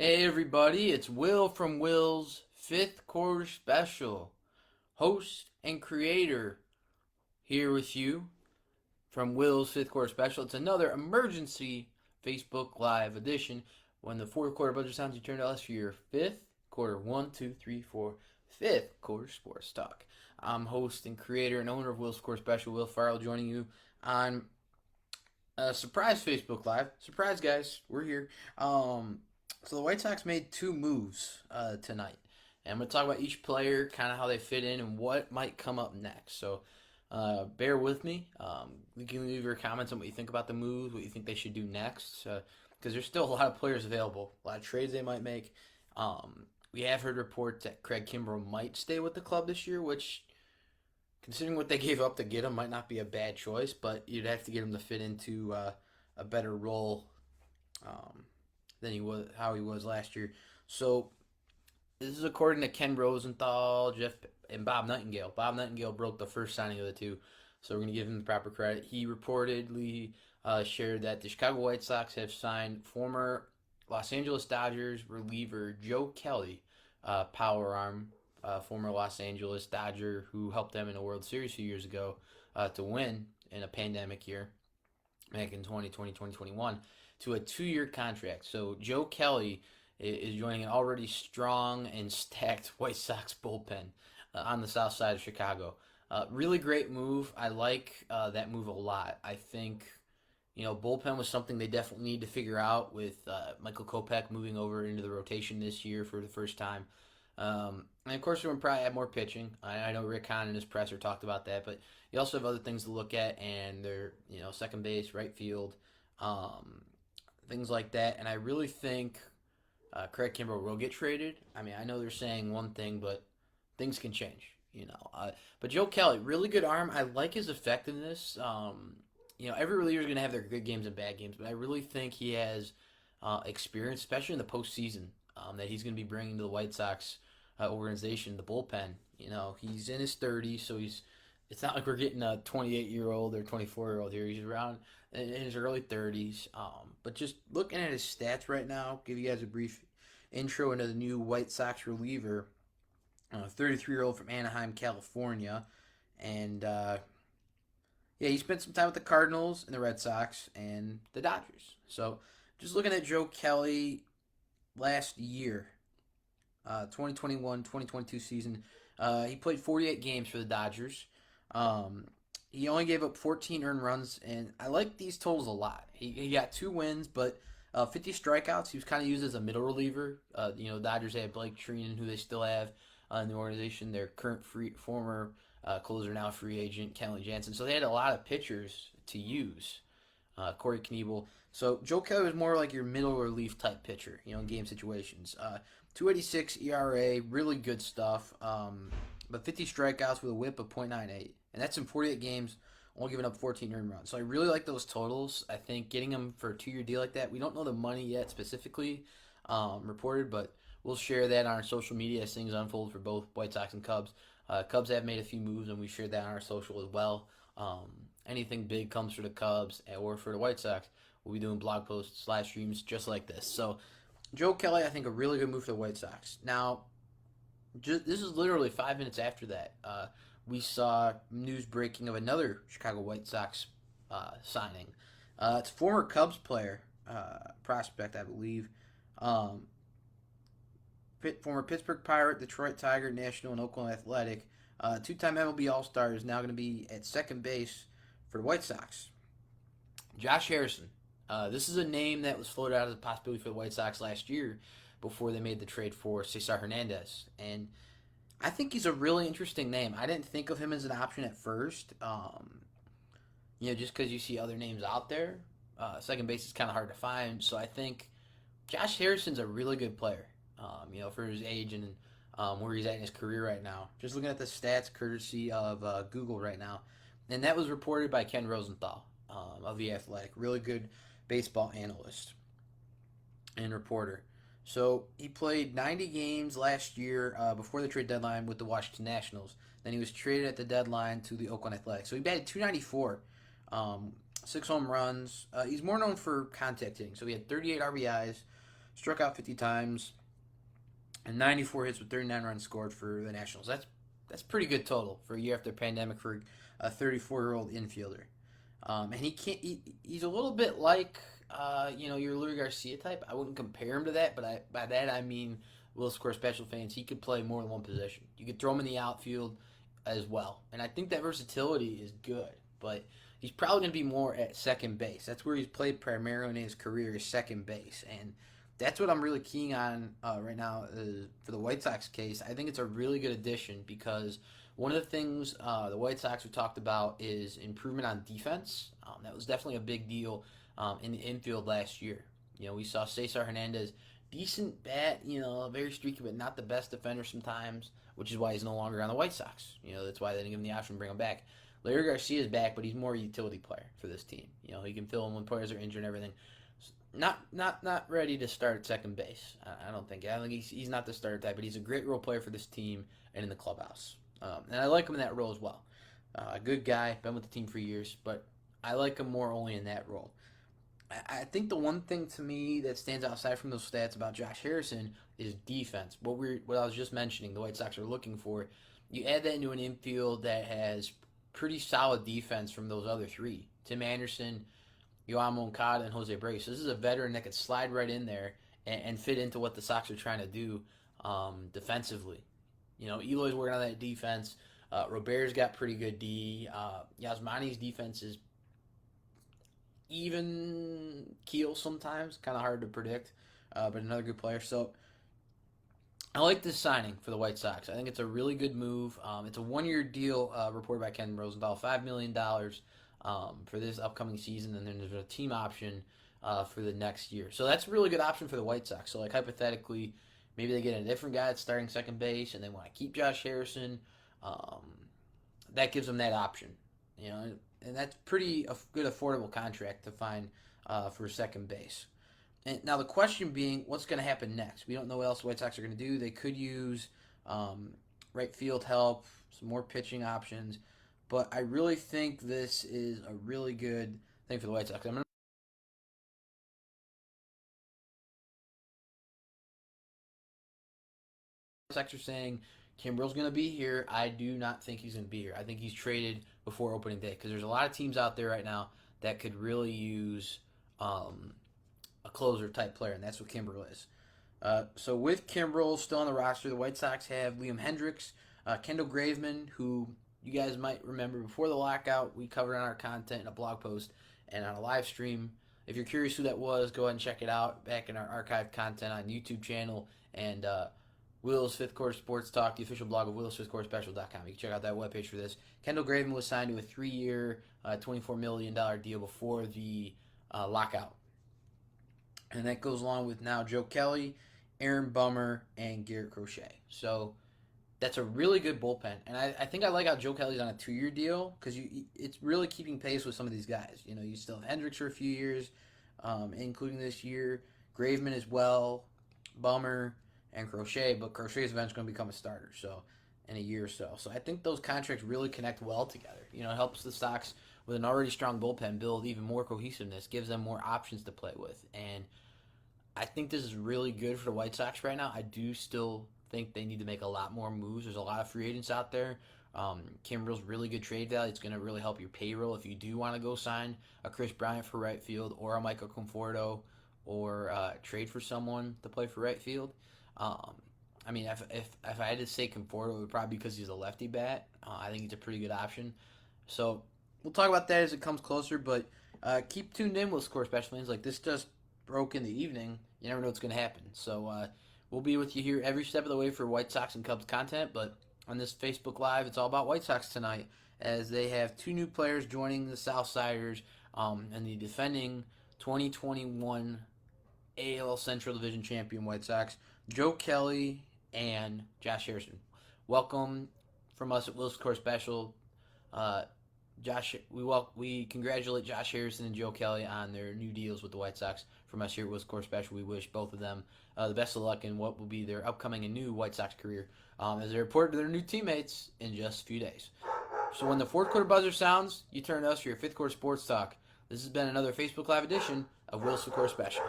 Hey everybody, it's Will from Will's Fifth Quarter Special, host and creator here with you from Will's Fifth Quarter Special. It's another emergency Facebook Live edition when the fourth quarter buzzer sounds you turn to us for your fifth quarter, one, two, three, four, fifth quarter sports talk. I'm host and creator and owner of Will's Quarter Special, Will Farrell, joining you on a surprise Facebook Live. Surprise, guys, we're here. So the White Sox made two moves tonight, and I'm going to talk about each player, kind of how they fit in, and what might come up next. So bear with me. You can leave your comments on what you think about the moves, what you think they should do next, because there's still a lot of players available, a lot of trades they might make. We have heard reports that Craig Kimbrell might stay with the club this year, which, considering what they gave up to get him, might not be a bad choice, but you'd have to get him to fit into a better role. Um, than how he was last year. So this is according to Ken Rosenthal, Jeff, and Bob Nightingale. Bob Nightingale broke the first signing of the two, so we're going to give him the proper credit. He reportedly shared that the Chicago White Sox have signed former Los Angeles Dodgers reliever Joe Kelly, power arm, former Los Angeles Dodger who helped them in a World Series a few years ago to win in a pandemic year back in 2020, 2021, to a 2-year contract. So Joe Kelly is joining an already strong and stacked White Sox bullpen on the south side of Chicago. Really great move. I like that move a lot. I think, bullpen was something they definitely need to figure out with Michael Kopech moving over into the rotation this year for the first time. And of course, we're going to probably add more pitching. I know Rick Hahn in his presser talked about that, but you also have other things to look at, and they're, second base, right field, things like that. And I really think Craig Kimbrell will get traded. I mean, I know they're saying one thing, but things can change, But Joe Kelly, really good arm. I like his effectiveness. Every reliever is going to have their good games and bad games, but I really think he has experience, especially in the postseason, that he's going to be bringing to the White Sox organization, the bullpen. He's in his 30s, so it's not like we're getting a 28-year-old or 24-year-old here. He's around in his early 30s. But just looking at his stats right now, give you guys a brief intro into the new White Sox reliever, 33-year-old from Anaheim, California. And, he spent some time with the Cardinals and the Red Sox and the Dodgers. So just looking at Joe Kelly last year, 2021-2022 season, he played 48 games for the Dodgers. He only gave up 14 earned runs, and I like these totals a lot. He got 2 wins, but 50 strikeouts. He was kind of used as a middle reliever. The Dodgers had Blake Treinen, who they still have in the organization. Their current former closer, now free agent, Kenley Jansen. So they had a lot of pitchers to use. Corey Knebel. So Joe Kelly was more like your middle relief type pitcher, in game situations. 286 ERA, really good stuff. But 50 strikeouts with a whip of .98. And that's in 48 games, only giving up 14 earned runs. So I really like those totals. I think getting him for a 2-year deal like that, we don't know the money yet specifically reported, but we'll share that on our social media as things unfold for both White Sox and Cubs. Cubs have made a few moves, and we shared that on our social as well. Anything big comes for the Cubs or for the White Sox, we'll be doing blog posts, live streams just like this. So Joe Kelly, I think, a really good move for the White Sox. Now, this is literally 5 minutes after that. We saw news breaking of another Chicago White Sox signing. It's former Cubs player, prospect, I believe. Former Pittsburgh Pirate, Detroit Tiger, National, and Oakland Athletic. 2-time MLB All-Star is now going to be at second base for the White Sox. Josh Harrison. This is a name that was floated out as a possibility for the White Sox last year before they made the trade for Cesar Hernandez. And I think he's a really interesting name. I didn't think of him as an option at first, just because you see other names out there. Second base is kind of hard to find. So I think Josh Harrison's a really good player, for his age and where he's at in his career right now. Just looking at the stats courtesy of Google right now. And that was reported by Ken Rosenthal of The Athletic. Really good baseball analyst and reporter. So he played 90 games last year before the trade deadline with the Washington Nationals. Then he was traded at the deadline to the Oakland Athletics. So he batted .294, 6 home runs. He's more known for contact hitting. So he had 38 RBIs, struck out 50 times, and 94 hits with 39 runs scored for the Nationals. That's pretty good total for a year after pandemic for a 34-year-old infielder. And he can't. He's a little bit like your Luis Garcia type. I wouldn't compare him to that, but by that I mean Will score special fans. He could play more than one position. You could throw him in the outfield as well, and I think that versatility is good. But he's probably going to be more at second base. That's where he's played primarily in his career, is second base, and that's what I'm really keen on right now for the White Sox case. I think it's a really good addition because one of the things the White Sox have talked about is improvement on defense. That was definitely a big deal in the infield last year. We saw Cesar Hernandez, decent bat, very streaky, but not the best defender sometimes, which is why he's no longer on the White Sox. That's why they didn't give him the option to bring him back. Larry Garcia is back, but he's more a utility player for this team. He can fill in when players are injured and everything. Not ready to start at second base. I don't think. I think he's not the starter type, but he's a great role player for this team and in the clubhouse. And I like him in that role as well. A good guy, been with the team for years, but I like him more only in that role. I think the one thing to me that stands outside from those stats about Josh Harrison is defense. What I was just mentioning, the White Sox are looking for. You add that into an infield that has pretty solid defense from those other three: Tim Anderson, Yoan Moncada, and Jose Abreu. So this is a veteran that could slide right in there and fit into what the Sox are trying to do defensively. Eloy's working on that defense. Robert's got pretty good D. Yasmani's defense is even keel sometimes, kind of hard to predict, but another good player. So I like this signing for the White Sox. I think it's a really good move. It's a one-year deal reported by Ken Rosenthal, $5 million for this upcoming season, and then there's a team option for the next year. So that's a really good option for the White Sox. So, hypothetically, maybe they get a different guy that's starting second base, and they want to keep Josh Harrison. That gives them that option, and that's pretty good affordable contract to find for second base. And now the question being, what's going to happen next? We don't know what else the White Sox are going to do. They could use right field help, some more pitching options. But I really think this is a really good thing for the White Sox. The White Sox are saying Kimbrel's going to be here. I do not think he's going to be here. I think he's traded before opening day because there's a lot of teams out there right now that could really use a closer type player, and that's what Kimbrel is. So with Kimbrel still on the roster, the White Sox have Liam Hendriks, Kendall Graveman, who you guys might remember before the lockout, we covered on our content in a blog post and on a live stream. If you're curious who that was, go ahead and check it out back in our archived content on YouTube channel and Will's Fifth Quarter Sports Talk, the official blog of WillsFifthQuarterSpecial.com. You can check out that webpage for this. Kendall Graveman was signed to a 3-year, $24 million deal before the lockout. And that goes along with now Joe Kelly, Aaron Bummer, and Garrett Crochet. So that's a really good bullpen. And I think I like how Joe Kelly's on a 2-year deal because it's really keeping pace with some of these guys. You still have Hendricks for a few years, including this year. Graveman as well, Bummer, and Crochet. But Crochet's eventually going to become a starter in a year or so. So I think those contracts really connect well together. It helps the Sox with an already strong bullpen build even more cohesiveness, gives them more options to play with. And I think this is really good for the White Sox right now. I do still think they need to make a lot more moves. There's a lot of free agents out there. Kimbrel's really good trade value. It's going to really help your payroll if you do want to go sign a Chris Bryant for right field or a Michael Conforto or trade for someone to play for right field. If I had to say Conforto, it would probably be because he's a lefty bat. I think he's a pretty good option. So we'll talk about that as it comes closer, but keep tuned in with Score Special Fans. This just broke in the evening. You never know what's going to happen. So we'll be with you here every step of the way for White Sox and Cubs content, but on this Facebook Live, it's all about White Sox tonight as they have 2 new players joining the Southsiders and the defending 2021 AL Central Division champion White Sox, Joe Kelly and Josh Harrison. Welcome from us at Will's Core Special. We congratulate Josh Harrison and Joe Kelly on their new deals with the White Sox. From us here at Will's Core Special, we wish both of them the best of luck in what will be their upcoming and new White Sox career as they report to their new teammates in just a few days. So when the fourth quarter buzzer sounds, you turn to us for your fifth quarter sports talk. This has been another Facebook Live edition of Will's Core Special.